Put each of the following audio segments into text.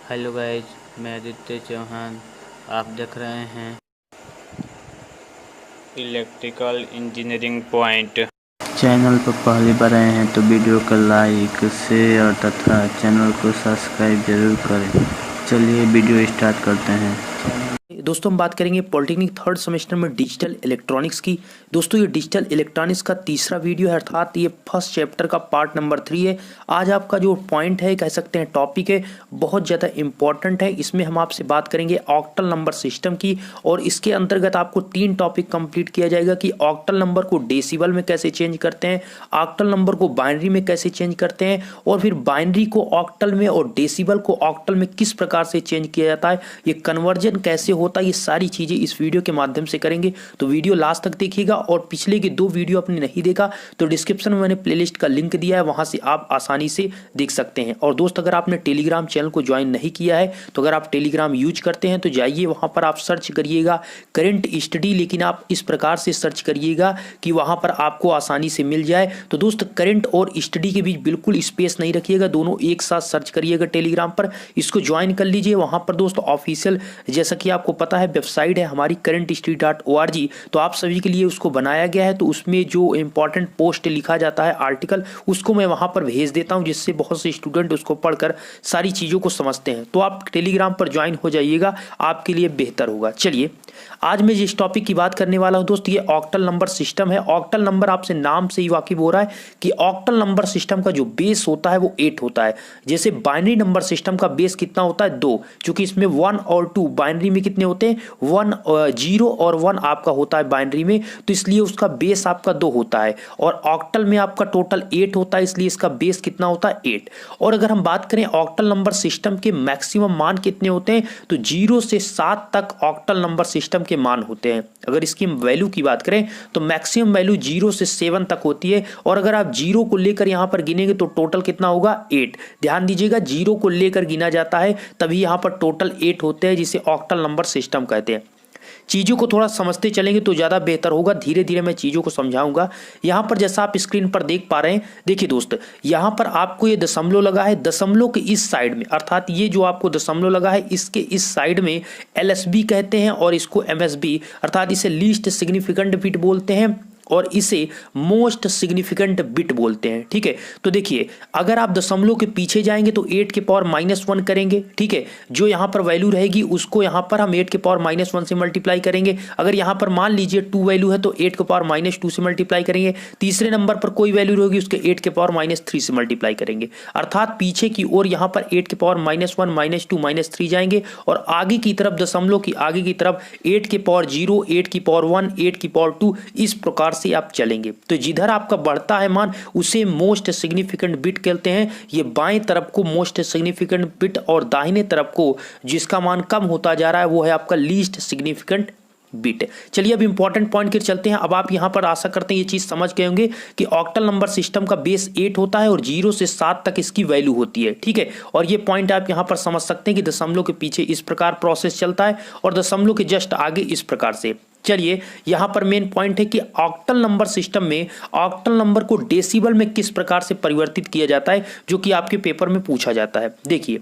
Hello guys, मैं आदित्य चौहान। आप देख रहे हैं इलेक्ट्रिकल इंजीनियरिंग पॉइंट। चैनल पर पहली बार आए हैं तो वीडियो को लाइक, शेयर तथा चैनल को सब्सक्राइब जरूर करें। चलिए वीडियो स्टार्ट करते हैं। दोस्तों हम बात करेंगे पॉलिटेक्निक थर्ड सेमेस्टर में डिजिटल इलेक्ट्रॉनिक्स की। दोस्तों ये डिजिटल इलेक्ट्रॉनिक्स का तीसरा वीडियो है, अर्थात ये फर्स्ट चैप्टर का पार्ट नंबर 3 है। आज आपका जो पॉइंट है, कह सकते हैं टॉपिक है, बहुत ज़्यादा इंपॉर्टेंट है। इसमें हम आपसे बात करेंगे ऑक्टल नंबर सिस्टम की, और इसके अंतर्गत आपको 3 टॉपिक कंप्लीट किया जाएगा कि ऑक्टल नंबर को डेसिबल में कैसे चेंज करते हैं, ऑक्टल नंबर को बाइनरी में कैसे चेंज करते हैं, और फिर बाइनरी को ऑक्टल में और डेसिबल को ऑक्टल में किस प्रकार से चेंज किया जाता है, ये कन्वर्जन कैसे होता है, ये सारी चीजें इस वीडियो के माध्यम से करेंगे। तो वीडियो लास्ट तक देखिएगा, और पिछले के 2 वीडियो आपने नहीं देखा तो डिस्क्रिप्शन में मैंने प्लेलिस्ट का लिंक दिया है, वहां से आप आसानी से देख सकते हैं। और दोस्त अगर आपने टेलीग्राम चैनल को ज्वाइन नहीं किया है तो अगर आप टेलीग्राम यूज करते हैं तो जाइए, वहां पर आप सर्च करिएगा करंट स्टडी, लेकिन आप इस प्रकार से सर्च करिएगा कि वहां पर आपको आसानी से मिल जाए। तो दोस्त करंट और स्टडी के बीच बिल्कुल स्पेस नहीं रखिएगा, दोनों एक साथ सर्च करिएगा टेलीग्राम पर, इसको ज्वाइन कर लीजिए। वहां पर दोस्त ऑफिशियल, जैसा कि आपको पता है, वेबसाइट है हमारी currenthistory.org, तो आप सभी के लिए उसको बनाया गया है। तो उसमें जो इंपॉर्टेंट पोस्ट लिखा जाता है, आर्टिकल, उसको मैं वहां पर भेज देता हूं, जिससे बहुत से स्टूडेंट उसको पढ़कर सारी चीजों को समझते हैं। तो आप टेलीग्राम पर ज्वाइन हो जाइएगा, आपके लिए बेहतर होगा। चलिए आज मैं जिस टॉपिक की बात करने वाला हूं दोस्त, ये ऑक्टल नंबर सिस्टम है। ऑक्टल नंबर आपसे नाम से ही वाकिफ हो रहा है कि ऑक्टल नंबर सिस्टम का जो बेस होता है वो 8 होता है। जैसे बाइनरी नंबर सिस्टम का बेस कितना होता है, 2, क्योंकि इसमें 1 और 2, बाइनरी में कितने होते हैं, 1, 0 और 1 आपका होता है बाइनरी में, तो इसलिए उसका बेस आपका 2 होता है। और ऑक्टल में आपका टोटल 8 होता है, इसलिए इसका बेस कितना होता है, 8। और अगर हम बात करें ऑक्टल नंबर सिस्टम के मैक्सिमम मान कितने होते हैं, तो 0 से 7 तक ऑक्टल नंबर सिस्टम के मान होते हैं। अगर इसकी वैल्यू की बात करें तो मैक्सिमम वैल्यू 0 से 7 तक होती है, और अगर आप 0 को लेकर यहां पर गिनेंगे तो टोटल कितना होगा, 8। ध्यान दीजिएगा, 0 को लेकर गिना जाता है तभी यहां पर टोटल 8 होते हैं, जिसे ऑक्टल नंबर सिस्टम कहते हैं। चीज़ों को थोड़ा समझते चलेंगे तो ज़्यादा बेहतर होगा, धीरे धीरे मैं चीज़ों को समझाऊंगा। यहाँ पर जैसा आप स्क्रीन पर देख पा रहे हैं, देखिए दोस्त, यहाँ पर आपको ये दशमलव लगा है, दशमलव के इस साइड में, अर्थात ये जो आपको दशमलव लगा है इसके इस साइड में एलएसबी कहते हैं, और इसको एमएसबी, अर्थात इसे लीस्ट सिग्निफिकेंट बिट बोलते हैं, और इसे मोस्ट सिग्निफिकेंट बिट बोलते हैं। ठीक है, तो देखिए अगर आप दशमलव के पीछे जाएंगे तो 8 के पावर -1 करेंगे। ठीक है, जो यहां पर वैल्यू रहेगी उसको यहां पर हम 8 के पावर -1 से मल्टीप्लाई करेंगे। अगर यहां पर मान लीजिए 2 वैल्यू है तो 8 के पावर -2 से मल्टीप्लाई करेंगे। तीसरे नंबर पर कोई वैल्यू रहेगी उसके 8 के पावर -3 से मल्टीप्लाई करेंगे। अर्थात पीछे की ओर यहां पर 8 के पावर -1, -2, -3 जाएंगे, और आगे की तरफ दशमलव की आगे की तरफ 8 के पावर 0, 8 की पावर 1, 8 की पावर 2, इस प्रकार से आप चलेंगे। तो जिधर आपका बढ़ता है मान उसे मोस्ट सिग्निफिकेंट बिट कहते हैं। ये बाएं तरफ को मोस्ट सिग्निफिकेंट बिट, और दाहिने तरफ को जिसका मान कम होता जा रहा है वो है आपका लीस्ट सिग्निफिकेंट बिट। चलिए अब इंपॉर्टेंट पॉइंट की चलते हैं। अब आप यहां पर आशा करते हैं ये चीज समझ गए होंगे कि ऑक्टल नंबर सिस्टम का बेस 8 होता है और 0 से 7 तक इसकी वैल्यू होती है। ठीक है, और ये पॉइंट आप यहां पर समझ सकते हैं कि दशमलव के पीछे इस प्रकार प्रोसेस चलता है और दशमलव के जस्ट आगे इस प्रकार से। चलिए यहां पर मेन पॉइंट है कि ऑक्टल नंबर सिस्टम में ऑक्टल नंबर को डेसिबल में किस प्रकार से परिवर्तित किया जाता है, जो कि आपके पेपर में पूछा जाता है। देखिए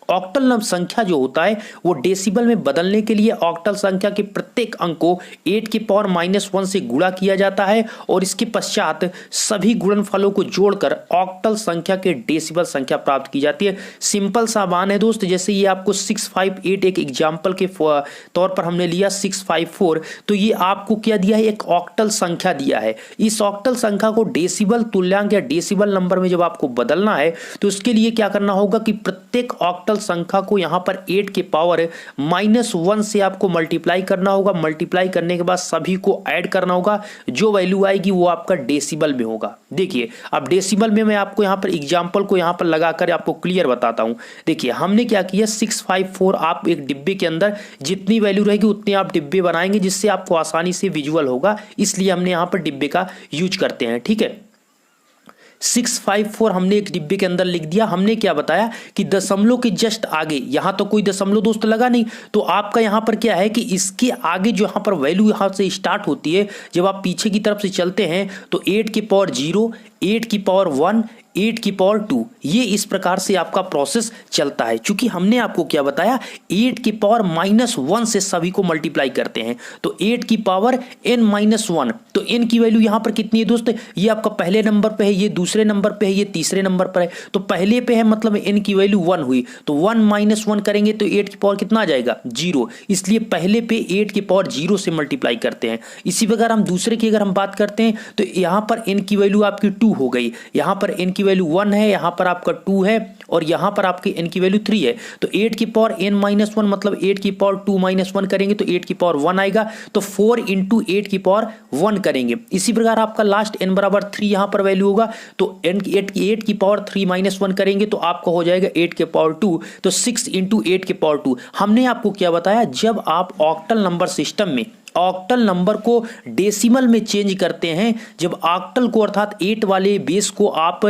ऑक्टल नंबर संख्या जो होता है वो डेसिबल में बदलने के लिए ऑक्टल संख्या के प्रत्येक अंक को 8 के पावर -1 से गुणा किया जाता है, और इसके पश्चात सभी गुणनफलों को जोड़कर ऑक्टल संख्या के डेसिबल संख्या प्राप्त की जाती है। सिंपल सा मान है दोस्त, जैसे ये आपको 658 एक एग्जाम्पल के तौर पर हमने लिया 654, तो ये आपको क्या दिया है, एक ऑक्टल संख्या दिया है। इस ऑक्टल संख्या को डेसिबल तुल्यांक या डेसिबल नंबर में जब आपको बदलना है तो उसके लिए क्या करना होगा कि प्रत्येक ऑक्टल संख्या को यहां पर 8 के पावर -1 से आपको मल्टीप्लाई करना होगा। मल्टीप्लाई करने के बाद सभी को ऐड करना होगा, जो वैल्यू आएगी वो आपका डेसिबल में होगा। देखिए अब डेसिबल में मैं आपको यहां पर एग्जांपल को यहां पर लगाकर आपको क्लियर बताता हूं। देखिए हमने क्या किया, 654 आप एक डिब्बे के अंदर जितनी वैल्यू रहेगी उतने आप डिब्बे बनाएंगे, जिससे आपको आसानी से विजुअल होगा, इसलिए हमने यहां पर डिब्बे का यूज करते हैं। ठीक है, 654 हमने एक डिब्बे के अंदर लिख दिया। हमने क्या बताया कि दशमलव के जस्ट आगे, यहां तो कोई दशमलव दोस्त लगा नहीं, तो आपका यहां पर क्या है कि इसके आगे जो यहां पर वैल्यू यहां से स्टार्ट होती है, जब आप पीछे की तरफ से चलते हैं तो 8 की पावर 0, 8 की पावर 1, 8 की पावर 2। ये इस प्रकार से आपका प्रोसेस चलता है। चूंकि हमने आपको क्या बताया, 8 की पावर -1 से सभी को मल्टीप्लाई करते हैं, तो 8 की पावर n-1, तो n की वैल्यू यहां पर कितनी है दोस्त, ये आपका पहले नंबर पे है, ये दूसरे नंबर पे है, ये तीसरे नंबर पर है। तो पहले पे है मतलब n की वैल्यू 1 हुई, तो 1 - 1 करेंगे तो 8 की पावर कितना आ जाएगा, 0। इसलिए पहले पे 8 की पावर 0 से मल्टीप्लाई करते हैं। इसी प्रकार हम दूसरे की अगर हम बात करते हैं तो यहां पर n की वैल्यू आपकी 2 हो गई, यहां पर n की वैल्यू 1 है, यहां पर आपका 2 है और यहां पर आपकी n की वैल्यू 3 है। तो 8 की पावर n-1 मतलब 8 की पावर 2-1 करेंगे तो 8 की पावर 1 आएगा, तो 4 × 8 की पावर 1 करेंगे। इसी प्रकार आपका लास्ट n बराबर 3 यहां पर वैल्यू होगा, तो 8 की पावर 3-1 करेंगे तो आपका हो जाएगा 8 के पावर 2, तो 6 × 8 के पावर 2। हमने आपको क्या बताया, जब आप ऑक्टल नंबर सिस्टम में ऑक्टल नंबर को डेसिमल में चेंज करते हैं, जब ऑक्टल को अर्थात 8 वाले बेस को आप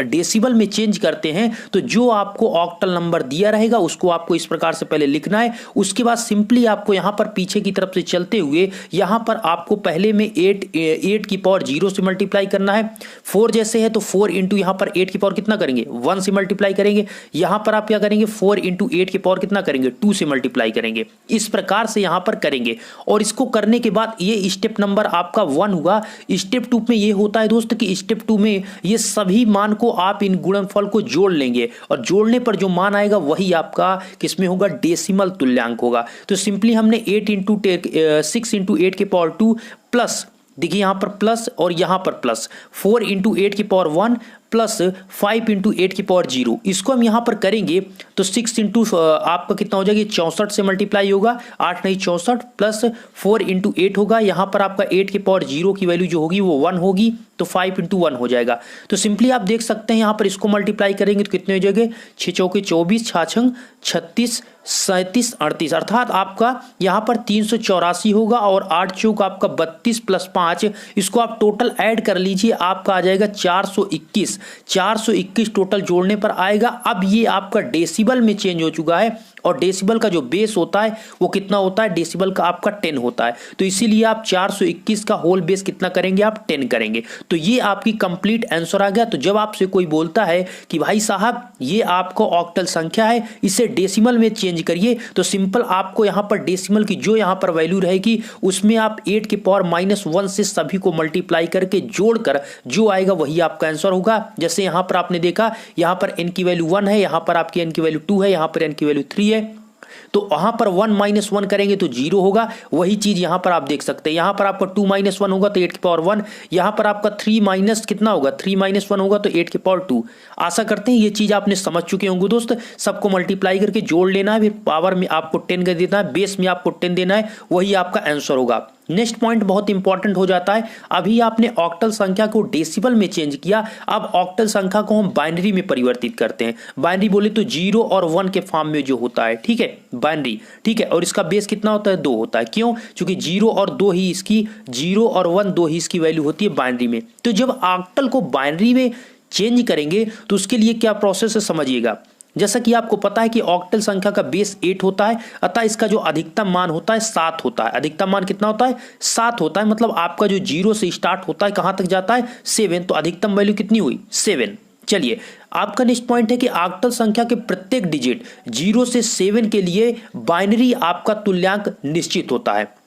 डेसिमल में चेंज करते हैं, तो जो आपको ऑक्टल नंबर दिया रहेगा उसको आपको इस प्रकार से पहले लिखना है। उसके बाद सिंपली आपको यहां पर पीछे की तरफ से चलते हुए यहां पर आपको पहले में 8 की पावर 0 से मल्टीप्लाई करना है। 4 जैसे है तो 4 × यहां पर 8 की पावर कितना करेंगे, 1 से मल्टीप्लाई करेंगे। यहां पर आप क्या करेंगे, 4 × 8 की पावर कितना करेंगे, 2 से मल्टीप्लाई करेंगे। इस प्रकार से यहां पर करेंगे और इसको करने के बाद ये स्टेप नंबर आपका 1 हुआ। स्टेप 2 में ये होता है दोस्त कि स्टेप 2 में ये सभी मान को आप इन गुणनफल को जोड़ लेंगे और जोड़ने पर जो मान आएगा वही आपका किसमें होगा, डेसिमल तुल्यांक होगा। तो सिंपली हमने 6 × 8 के पावर 2 प्लस, देखिए यहां पर प्लस और यहां पर प्लस, 4 × 8 की पावर 1 प्लस 5 × 8 की पावर 0, इसको हम यहां पर करेंगे तो 6 × आपका कितना हो जाएगा, 64 से मल्टीप्लाई होगा, 8 नहीं 64 प्लस 4 × 8 होगा। यहां पर आपका 8 की पावर 0 की वैल्यू जो होगी वो 1 होगी, तो 5 × 1 हो जाएगा। तो सिंपली आप देख सकते हैं यहां पर इसको मल्टीप्लाई करेंगे तो कितने हो जाएंगे, 6 चौके 24, 6 36, 37, 38, अर्थात आपका यहां पर 384 होगा और 8 चौक आपका 32 प्लस 5, इसको आप टोटल ऐड कर लीजिए, आपका आ जाएगा 421 टोटल जोड़ने पर आएगा। अब ये आपका डेसिबल में चेंज हो चुका है और डेसिबल का जो बेस होता है वो कितना होता है, डेसिबल का आपका 10 होता है, तो इसीलिए आप 421 का होल बेस कितना करेंगे, आप 10 करेंगे। तो ये आपकी कंप्लीट आंसर आ गया। तो जब आपसे कोई बोलता है कि भाई साहब ये आपको ऑक्टल संख्या है, इसे डेसिमल में चेंज करिए, तो सिंपल आपको यहां पर डेसिमल की जो यहां पर वैल्यू रहेगी उसमें आप 8 की पावर -1 से सभी को मल्टीप्लाई करके जोड़कर जो आएगा वही आपका आंसर होगा। जैसे यहां पर आपने देखा, यहां पर n की वैल्यू 1 है, यहां पर आपकी n की वैल्यू 2 है, यहां पर n की वैल्यू 3 है, तो वहां पर 1 - 1 करेंगे तो 0 होगा। वही चीज यहां पर आप देख सकते हैं, यहां पर आपका 2 - 1 होगा तो 8 की पावर 1, यहां पर आपका 3 माइनस कितना होगा, 3 - 1 होगा तो 8 की पावर 2। आशा करते हैं ये चीज आपने समझ चुके होंगे दोस्त। सबको मल्टीप्लाई करके जोड़ लेना है, फिर पावर में आपको 10 कर देना है, बेस में आपको 10 देना है, वही आपका आंसर होगा। नेक्स्ट पॉइंट बहुत इंपॉर्टेंट हो जाता है, अभी आपने ऑक्टल संख्या को डेसिबल में चेंज किया, अब ऑक्टल संख्या को हम बाइनरी में परिवर्तित करते हैं। बाइनरी बोले तो 0 और 1 के फॉर्म में जो होता है, ठीक है, बाइनरी, ठीक है, और इसका बेस कितना होता है, 2 होता है। क्यों, क्योंकि 0 और 2 ही इसकी, 0 और 1 2 ही इसकी वैल्यू होती है बाइनरी में। तो जब ऑक्टल को बाइनरी में चेंज करेंगे तो उसके लिए क्या प्रोसेस है समझिएगा। जैसा कि आपको पता है कि ऑक्टल संख्या का बेस 8 होता है, अतः इसका जो अधिकतम मान होता है 7 होता है। अधिकतम मान कितना होता है, 7 होता है, मतलब आपका जो 0 से स्टार्ट होता है कहां तक जाता है, 7, तो अधिकतम वैल्यू कितनी हुई, 7। चलिए आपका नेक्स्ट पॉइंट है कि ऑक्टल संख्या के प्रत्येक डिजिट 0 से 7 के लिए बाइनरी आपका तुल्यांक निश्चित होता है।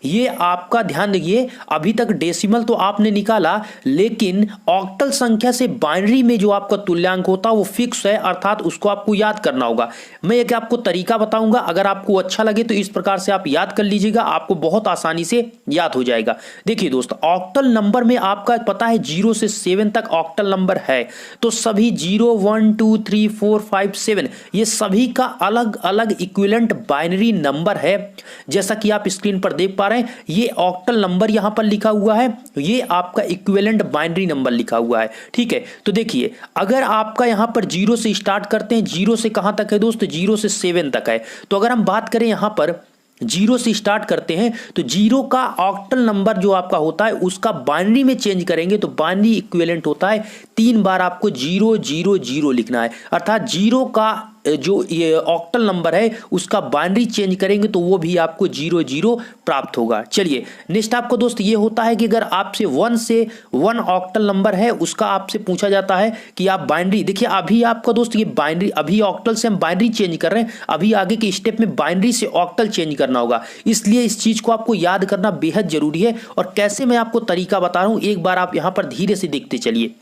ये आपका ध्यान रखिए, अभी तक डेसिमल तो आपने निकाला, लेकिन ऑक्टल संख्या से बाइनरी में जो आपका तुल्यांक होता है वो फिक्स है, अर्थात उसको आपको याद करना होगा। मैं एक आपको तरीका बताऊंगा, अगर आपको अच्छा लगे तो इस प्रकार से आप याद कर लीजिएगा, आपको बहुत आसानी से याद हो जाएगा। देखिए दोस्त, ऑक्टल नंबर में आपका पता है 0 से 7 तक ऑक्टल नंबर है, तो सभी 0 1 2 3 4 5 7 ये सभी का अलग अलग इक्विवेलेंट बाइनरी नंबर है। जैसा कि आप स्क्रीन पर देख पा रहे हैं, ये ऑक्टल नंबर यहां पर लिखा हुआ है, ये आपका इक्विवेलेंट बाइनरी नंबर लिखा हुआ है, ठीक है। तो देखिए अगर आपका यहां पर 0 से स्टार्ट करते हैं, 0 से कहां तक है दोस्त, 0 से 7 तक है। तो अगर हम बात करें यहां पर 0 से स्टार्ट करते हैं तो 0 का ऑक्टल नंबर जो आपका होता है उसका बाइनरी में चेंज करेंगे तो बाइनरी इक्विवेलेंट होता है 3 बार आपको 0 0 0 लिखना है, अर्थात 0 का जो ये ऑक्टल नंबर है उसका बाइनरी चेंज करेंगे तो वो भी आपको 00 प्राप्त होगा। चलिए नेक्स्ट आपको दोस्त ये होता है कि अगर आपसे 1 से 1 ऑक्टल नंबर है उसका आपसे पूछा जाता है कि आप बाइनरी, देखिए अभी आपका दोस्त ये बाइनरी, अभी ऑक्टल से हम बाइनरी चेंज कर रहे हैं, अभी आगे के स्टेप में बाइनरी से ऑक्टल चेंज करना होगा, इसलिए इस चीज को आपको याद करना बेहद जरूरी है। और कैसे मैं आपको तरीका बता रहा हूं, एक बार आप यहां पर धीरे से देखते चलिए।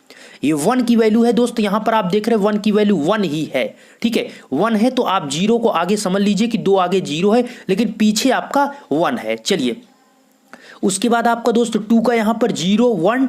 ये 1 की वैल्यू है दोस्त, यहां पर आप देख रहे हैं 1 की वैल्यू 1 ही है, ठीक है 1 है, तो आप 0 को आगे समझ लीजिए कि 2 आगे 0 है लेकिन पीछे आपका 1 है। चलिए उसके बाद आपका दोस्त 2 का यहां पर 0 1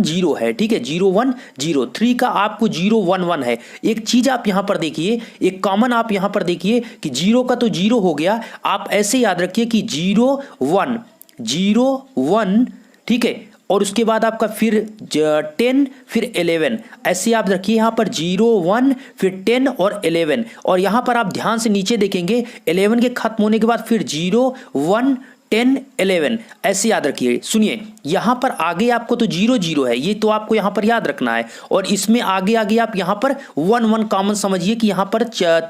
0 है, ठीक है 0 1 0, 3 का आपको 0 1 1 है। एक चीज आप यहां पर देखिए, एक कॉमन आप यहां पर देखिए कि 0 का तो 0 हो गया, आप ऐसे याद रखिए कि 0 1 0 1, ठीक है, और उसके बाद आपका फिर 10 फिर 11, ऐसे आप रखिए यहां पर 0 1 फिर 10 और 11, और यहां पर आप ध्यान से नीचे देखेंगे 11 के खत्म होने के बाद फिर 0 1 10 11, ऐसे याद रखिए। सुनिए यहां पर आगे आपको तो 0 0 है, ये तो आपको यहां पर याद रखना है, और इसमें आगे आगे आप यहां पर 1 1 कॉमन समझिए कि यहां पर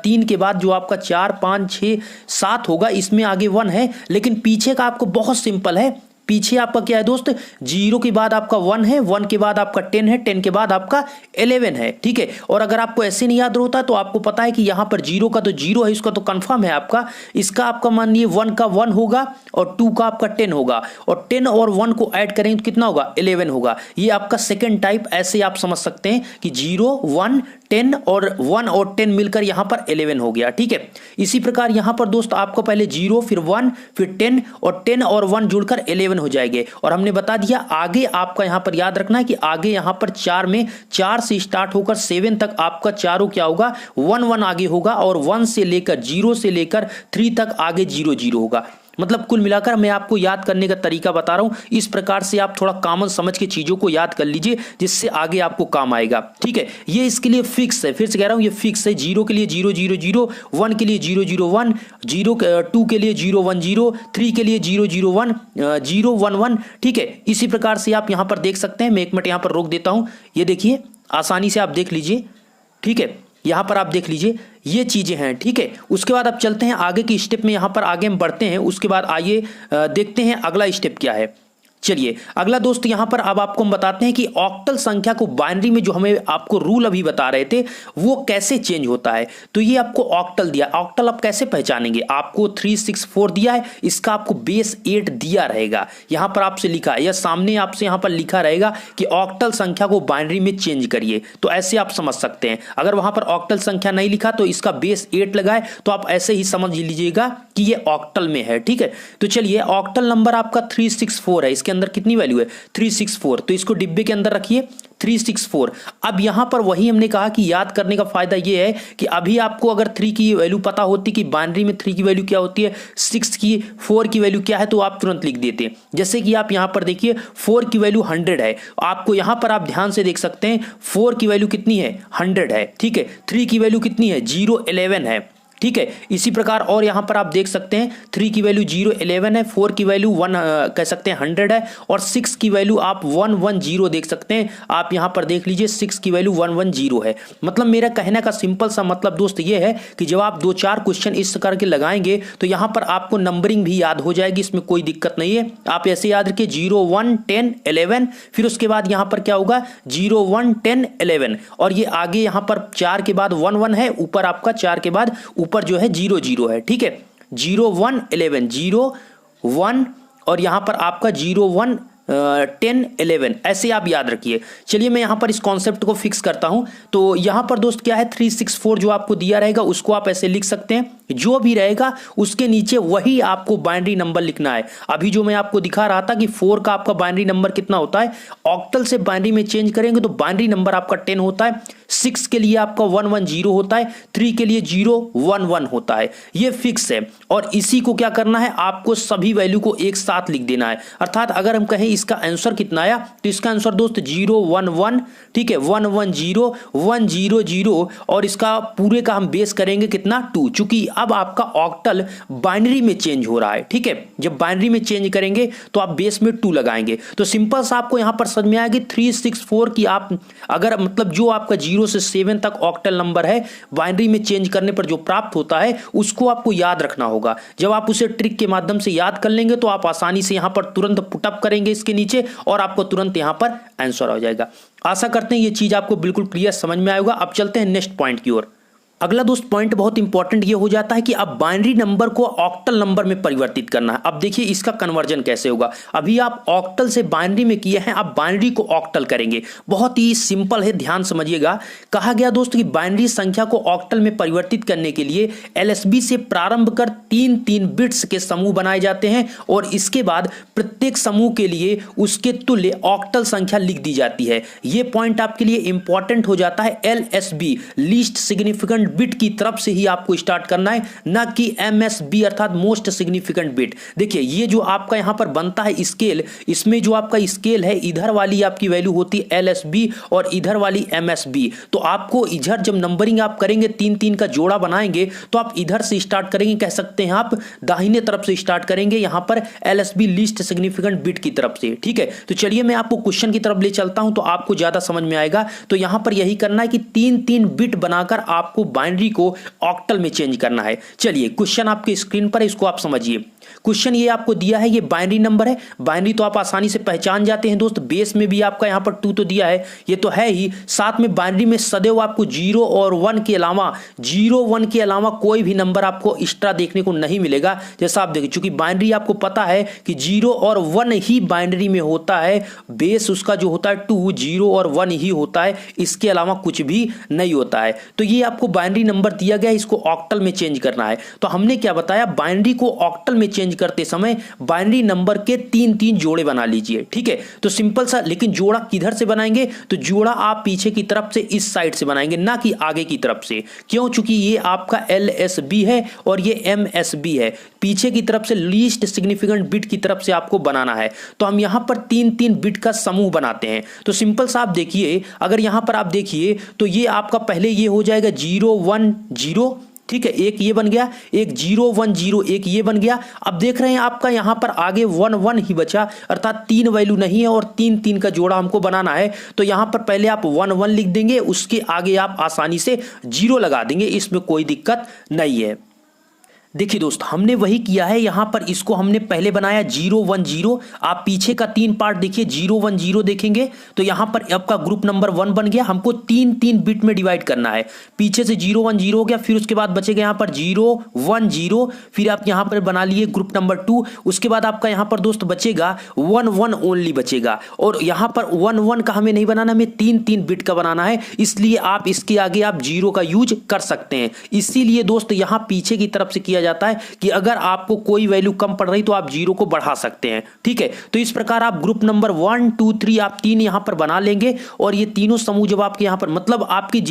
3 के बाद जो आपका 4 5 6 7 होगा, इसमें आगे 1 है, लेकिन पीछे का आपको बहुत सिंपल है, पीछे आपका क्या है दोस्त, 0 के बाद आपका 1 है, 1 के बाद आपका 10 है, 10 के बाद आपका 11 है, ठीक है। और अगर आपको ऐसे नहीं याद होता तो आपको पता है कि यहां पर 0 का तो 0 है, इसका तो कंफर्म है आपका, इसका आपका मानिए 1 का 1 होगा और 2 का आपका 10 होगा, और 10 और 1 को ऐड करेंगे तो कितना होगा 11 होगा। ये आपका सेकेंड टाइप, ऐसे आप समझ सकते हैं कि 0 1 10 और 1 और 10 मिलकर यहां पर 11 हो गया, ठीक है। इसी प्रकार यहां पर दोस्त आपको पहले 0 फिर 1 फिर 10 और 10 और 1 जुड़कर 11 हो जाएंगे, और हमने बता दिया आगे आपका यहां पर याद रखना है कि आगे यहां पर 4 में 4 से स्टार्ट होकर 7 तक आपका चारों क्या होगा 1 1 आगे होगा, और 1 से लेकर 0 से लेकर 3 तक आगे 0 0 होगा। मतलब कुल मिलाकर मैं आपको याद करने का तरीका बता रहा हूं, इस प्रकार से आप थोड़ा कॉमन समझ के चीजों को याद कर लीजिए जिससे आगे आपको काम आएगा, ठीक है। ये इसके लिए फिक्स है, फिर से कह रहा हूं ये फिक्स है, 0 के लिए 0 0 0, 1 के लिए 0 0 1, 2 के लिए 0 1 0, 3 के लिए 0 0 1 0 1 1, ठीक है। इसी प्रकार से आप यहां पर देख सकते हैं, मैं 1 मिनट यहां पर रोक देता हूं, ये देखिए आसानी से आप देख लीजिए, ठीक है, यहां पर आप देख लीजिए ये चीजें हैं, ठीक है। उसके बाद आप चलते हैं आगे की स्टेप में, यहां पर आगे हम बढ़ते हैं, उसके बाद आइए देखते हैं अगला स्टेप क्या है। चलिए अगला दोस्त यहां पर अब आपको हम बताते हैं कि ऑक्टल संख्या को बाइनरी में जो हमें आपको रूल अभी बता रहे थे वो कैसे चेंज होता है। तो ये आपको ऑक्टल दिया, ऑक्टल आप कैसे पहचानेंगे, आपको 364 दिया है, इसका आपको बेस 8 दिया रहेगा, यहां पर आपसे लिखा है या सामने आपसे यहां पर लिखा रहेगा कि ऑक्टल संख्या को बाइनरी में चेंज करिए, तो ऐसे आप समझ सकते हैं। अगर वहां पर ऑक्टल संख्या नहीं लिखा तो इसका बेस 8 लगाए, तो आप ऐसे ही समझ लीजिएगा कि ये ऑक्टल में है, ठीक है। तो चलिए ऑक्टल नंबर आपका 364 है, इसके अंदर कितनी वैल्यू है 364, तो इसको डिब्बे के अंदर रखिए 364। अब यहां पर वही हमने कहा कि याद करने का फायदा यह है कि अभी आपको अगर 3 की वैल्यू पता होती कि बाइनरी में 3 की वैल्यू क्या होती है, 6 की 4 की वैल्यू क्या है, तो आप तुरंत लिख देते। जैसे कि आप यहां पर देखिए 4 की वैल्यू 100 है, आपको यहां पर आप ध्यान से देख सकते हैं 4 की वैल्यू कितनी है 100 है, ठीक है। 3 की वैल्यू कितनी है 0 11 है, ठीक है। इसी प्रकार और यहां पर आप देख सकते हैं 3 की वैल्यू 0 11 है, 4 की वैल्यू 1 कह सकते हैं 100 है, और 6 की वैल्यू आप 1 1 0 देख सकते हैं। आप यहां पर देख लीजिए 6 की वैल्यू 1 1 0 है। मतलब मेरा कहने का सिंपल सा मतलब दोस्त ये है कि जब आप 2-4 क्वेश्चन इस करके लगाएंगे तो यहां पर आपको नंबरिंग भी याद हो जाएगी, इसमें कोई दिक्कत नहीं है। आप ऐसे याद रखिए 0 1 10 11, फिर उसके बाद यहां पर क्या होगा 0 1 10 11, और ये आगे यहां पर 4 के बाद 1 1 है, ऊपर आपका 4 के बाद ऊपर जो है 0 0 है, ठीक है। 0 1 11 0 1, और यहां पर आपका 0 1 10 11, ऐसे आप याद रखिए। चलिए मैं यहां पर इस कॉन्सेप्ट को फिक्स करता हूं। तो यहां पर दोस्त क्या है 364 जो आपको दिया रहेगा उसको आप ऐसे लिख सकते हैं, जो भी रहेगा उसके नीचे वही आपको बाइनरी नंबर लिखना है। अभी जो मैं आपको दिखा रहा था कि 4 का आपका बाइनरी नंबर कितना होता है, ऑक्टल से बाइनरी में चेंज करेंगे तो बाइनरी नंबर आपका 10 होता है, 6 के लिए आपका 1 1 0 होता है, 3 के लिए 0 1 1 होता है, ये फिक्स है। और इसी को क्या करना है, आपको सभी वैल्यू को एक साथ लिख देना है। अर्थात अगर हम कहें इसका आंसर कितना आया, तो इसका आंसर दोस्त 0 1 1, ठीक है 1 1 0 1 0 0, और इसका पूरे का हम बेस करेंगे कितना 2, चूंकि अब आपका ऑक्टल बाइनरी में चेंज हो रहा है, ठीक है। जब बाइनरी में चेंज करेंगे तो आप बेस में 2 लगाएंगे। तो सिंपल सा आपको यहां पर समझ में आएगी 364 की आप अगर मतलब जो आपका 0 0 से 7 तक ऑक्टल नंबर है, बाइनरी में चेंज करने पर जो प्राप्त होता है उसको आपको याद रखना होगा। जब आप उसे ट्रिक के माध्यम से याद कर लेंगे तो आप आसानी से यहां पर तुरंत पुटअप करेंगे इसके नीचे और आपको तुरंत यहां पर आंसर हो जाएगा। आशा करते हैं ये चीज आपको बिल्कुल क्लियर समझ में आएगा। अब चलते हैं नेक्स्ट पॉइंट की ओर। अगला दोस्त पॉइंट बहुत इंपॉर्टेंट ये हो जाता है कि अब बाइनरी नंबर को ऑक्टल नंबर में परिवर्तित करना है। अब देखिए इसका कन्वर्जन कैसे होगा। अभी आप ऑक्टल से बाइनरी में किए हैं, अब बाइनरी को ऑक्टल करेंगे। बहुत ही सिंपल है, ध्यान समझिएगा। कहा गया दोस्त कि बाइनरी संख्या को ऑक्टल में परिवर्तित करने के लिए एलएसबी से प्रारंभ कर 3-3 बिट्स के समूह बनाए जाते हैं और इसके बाद प्रत्येक समूह के लिए उसके तुल्य ऑक्टल संख्या लिख दी जाती है। यह पॉइंट आपके लिए इंपॉर्टेंट हो जाता है। एलएसबी लीस्ट सिग्निफिकेंट बिट की तरफ से ही आपको स्टार्ट करना है, ना कि एमएसबी अर्थात मोस्ट सिग्निफिकेंट बिट। देखिए ये जो आपका यहां पर बनता है स्केल, इसमें जो आपका स्केल है इधर वाली आपकी वैल्यू होती है एलएसबी और इधर वाली एमएसबी। तो आपको इधर जब नंबरिंग आप करेंगे 3-3 का जोड़ा बनाएंगे तो आप इधर से स्टार्ट करेंगे, कह सकते हैं आप दाहिने तरफ से स्टार्ट करेंगे यहां पर एलएसबी लीस्ट सिग्निफिकेंट बिट की तरफ से। ठीक है, तो चलिए मैं आपको क्वेश्चन की तरफ ले चलता हूं तो आपको ज्यादा समझ में आएगा। तो यहां पर यही करना है कि 3-3 बिट बनाकर आपको बाइनरी को ऑक्टल में चेंज करना है। चलिए क्वेश्चन आपके स्क्रीन पर है, इसको आप समझिए। क्वेश्चन ये आपको दिया है, ये बाइनरी नंबर है। बाइनरी तो आप आसानी से पहचान जाते हैं दोस्त, बेस में भी आपका यहां पर 2 तो दिया है, ये तो है ही। साथ में बाइनरी में सदैव आपको 0 और 1 के अलावा कोई भी नंबर आपको एक्स्ट्रा देखने को नहीं मिलेगा। जैसा आप देखिए, चूंकि बाइनरी आपको पता है कि 0 और 1 ही बाइनरी में होता है, बेस उसका जो होता है 2, 0 और 1 ही होता है, इसके अलावा कुछ भी नहीं होता है। तो ये आपको बाइनरी नंबर दिया गया है, इसको ऑक्टल में चेंज करना है। तो हमने क्या बताया, बाइनरी को ऑक्टल में चेंज करते समय बाइनरी नंबर के 3-3 जोड़े बना लीजिए। ठीक है, तो सिंपल सा, लेकिन जोड़ा किधर से बनाएंगे, तो जोड़ा आप पीछे की तरफ से इस साइड से बनाएंगे, ना कि आगे की तरफ से। क्यों? चूंकि ये आपका एलएसबी है और ये एमएसबी है, पीछे की तरफ से लीस्ट सिग्निफिकेंट बिट की तरफ से आपको बनाना है। तो हम यहां पर 3-3 बिट का समूह बनाते हैं। तो सिंपल सा आप देखिए, अगर यहां पर आप देखिए तो ये आपका पहले ये हो जाएगा 0-1-0। ठीक है, एक ये बन गया, एक 0-1-0, एक ये बन गया। अब देख रहे हैं आपका यहां पर आगे 1-1 ही बचा, अर्थात 3 वैल्यू नहीं है और 3-3 का जोड़ा हमको बनाना है। तो यहां पर पहले आप 1-1 लिख देंगे, उसके आगे आप आसानी से 0 लगा देंगे, इसमें कोई दिक्कत नहीं है। देखिए दोस्त, हमने वही किया है। यहां पर इसको हमने पहले बनाया 0-1-0। आप पीछे का 3 पार्ट देखिए, 0-1-0 देखेंगे तो यहां पर आपका ग्रुप नंबर 1 बन गया। हमको 3-3 बिट में डिवाइड करना है। पीछे से 0-1-0 हो गया, फिर उसके बाद बचेगा यहां पर 0-1-0, फिर आप यहां पर बना लिए ग्रुप नंबर 2। उसके बाद आपका यहां पर दोस्त बचेगा 1-1 ओनली बचेगा, और यहां पर 1-1 का हमें नहीं बनाना, हमें 3-3 बिट का बनाना है, इसलिए आप इसके आगे आप 0 का यूज कर सकते हैं। इसीलिए दोस्त यहां पीछे की तरफ से किया जाता है कि अगर आपको कोई वैल्यू कम पड़ रही तो आप 0 को बढ़ा सकते हैं। ठीक है, तो इस प्रकार आप ग्रुप नंबर 1, 2, 3 आप 3 यहां पर बना लेंगे, और ये तीनों समूह जब आपके यहां पर, मतलब आपकी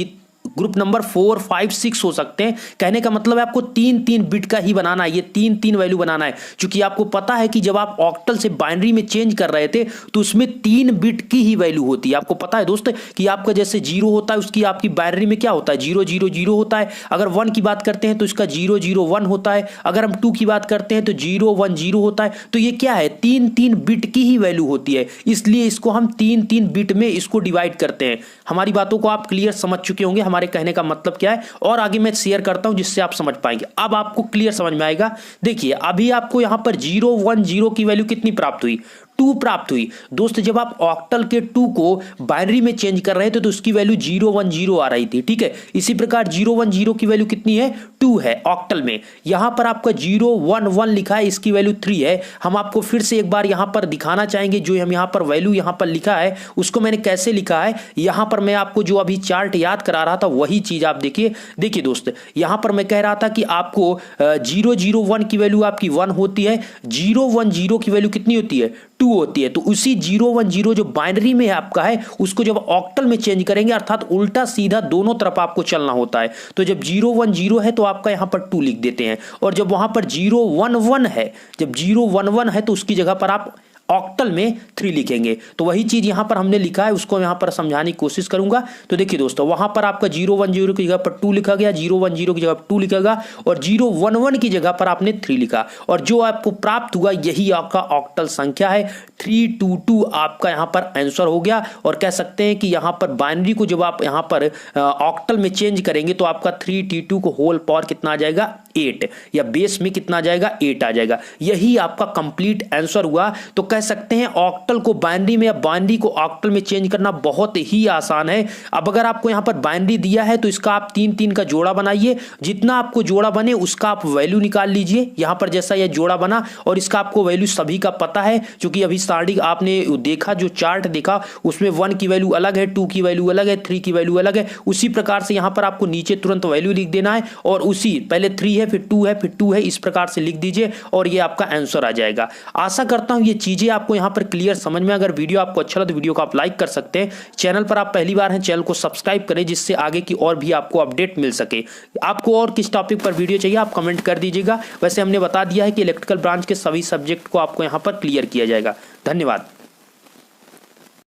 ग्रुप नंबर 4, 5, 6 हो सकते हैं। कहने का मतलब है आपको 3-3 बिट का ही बनाना है, ये 3-3 वैल्यू बनाना है। क्योंकि आपको पता है कि जब आप ऑक्टल से बाइनरी में चेंज कर रहे थे तो उसमें 3 बिट की ही वैल्यू होती है। आपको पता है दोस्त कि आपका जैसे 0 होता है, उसकी आपकी बाइनरी में क्या होता है, 0-0-0 होता है। अगर 1 की बात करते हैं तो इसका 0-0-1 होता है। अगर हम 2 की बात करते हैं तो 0-1-0 होता है। तो ये क्या है, 3-3 बिट की ही वैल्यू होती है, इसलिए इसको हम 3-3 बिट में इसको डिवाइड करते हैं। हमारी बातों को आप क्लियर समझ चुके होंगे, हमारे कहने का मतलब क्या है, और आगे मैं शेयर करता हूं जिससे आप समझ पाएंगे। अब आपको क्लियर समझ में आएगा। देखिए अभी आपको यहां पर 0-1-0 की वैल्यू कितनी प्राप्त हुई, 2 प्राप्त हुई। दोस्त जब आप ऑक्टल के 2 को बाइनरी में चेंज कर रहे थे तो उसकी वैल्यू 0-1-0 आ रही थी। ठीक है, इसी प्रकार 0-1-0 की वैल्यू कितनी है, 2 है ऑक्टल में। यहां पर आपका 0-1-1 लिखा है, इसकी वैल्यू 3 है। हम आपको फिर से एक बार यहां पर दिखाना चाहेंगे, जो हम यहां पर वैल्यू यहां पर लिखा है उसको मैंने कैसे लिखा है। यहां पर मैं आपको जो अभी चार्ट याद करा रहा था वही चीज आप देखिए। देखिए दोस्त, यहां पर मैं कह रहा था कि आपको 0-0-1 की वैल्यू आपकी 1 होती है, 0-1-0 की वैल्यू कितनी होती है, 2 होती है। तो उसी 0-1-0 जो बाइनरी में आपका है उसको जब ऑक्टल में चेंज करेंगे, अर्थात उल्टा सीधा दोनों तरफ आपको चलना होता है। तो जब 0-1-0 है तो आपका यहां पर 2 लिख देते हैं, और जब वहां पर 0-1-1 है, जब 0-1-1 है तो उसकी जगह पर आप ऑक्टल में 3 लिखेंगे। तो वही चीज यहां पर हमने लिखा है, उसको यहां पर समझाने की कोशिश करूंगा। तो देखिए दोस्तों, वहां पर आपका 010 की जगह पर 2 लिखा गया, 010 की जगह पर 2 लिखा गया और 011 की जगह पर आपने 3 लिखा और जो आपको प्राप्त हुआ यही आपका ऑक्टल संख्या है। 322 आपका यहां पर आंसर हो गया। और कह सकते हैं कि यहां पर बाइनरी को जब आप यहां पर ऑक्टल में चेंज करेंगे तो आपका 3T2 को होल पावर कितना आ जाएगा, 8, या बेस में कितना आ जाएगा, 8 आ जाएगा। यही आपका कंप्लीट आंसर हुआ। तो कह सकते हैं ऑक्टल को बाइनरी में या बाइनरी को ऑक्टल में चेंज करना बहुत ही आसान है। अब अगर आपको यहां पर बाइनरी दिया है तो इसका आप 3-3 का जोड़ा बनाइए, जितना आपको जोड़ा बने उसका आप वैल्यू निकाल लीजिए। यहां पर जैसा यह जोड़ा बना और इसका आपको वैल्यू सभी का पता है, क्योंकि अभी स्टार्टिंग आपने देखा, जो चार्ट देखा उसमें 1 की वैल्यू अलग है, 2 की वैल्यू अलग है, 3 की वैल्यू अलग है। उसी प्रकार से यहां पर आपको नीचे तुरंत वैल्यू लिख देना है और उसी पहले 3 है फिर 2 है फिर 2 है, इस प्रकार से लिख दीजिए और ये आपका आंसर आ जाएगा। आशा करता हूं ये चीजें आपको यहां पर क्लियर समझ में। अगर वीडियो आपको अच्छा लगे तो वीडियो को आप लाइक कर सकते हैं। चैनल पर आप पहली बार हैं, चैनल को सब्सक्राइब करें जिससे आगे की और भी आपको अपडेट मिल सके। आपको और किस टॉपिक पर वीडियो चाहिए आप कमेंट कर दीजिएगा। वैसे हमने बता दिया है कि इलेक्ट्रिकल ब्रांच के सभी सब्जेक्ट को आपको यहां पर क्लियर किया जाएगा। धन्यवाद।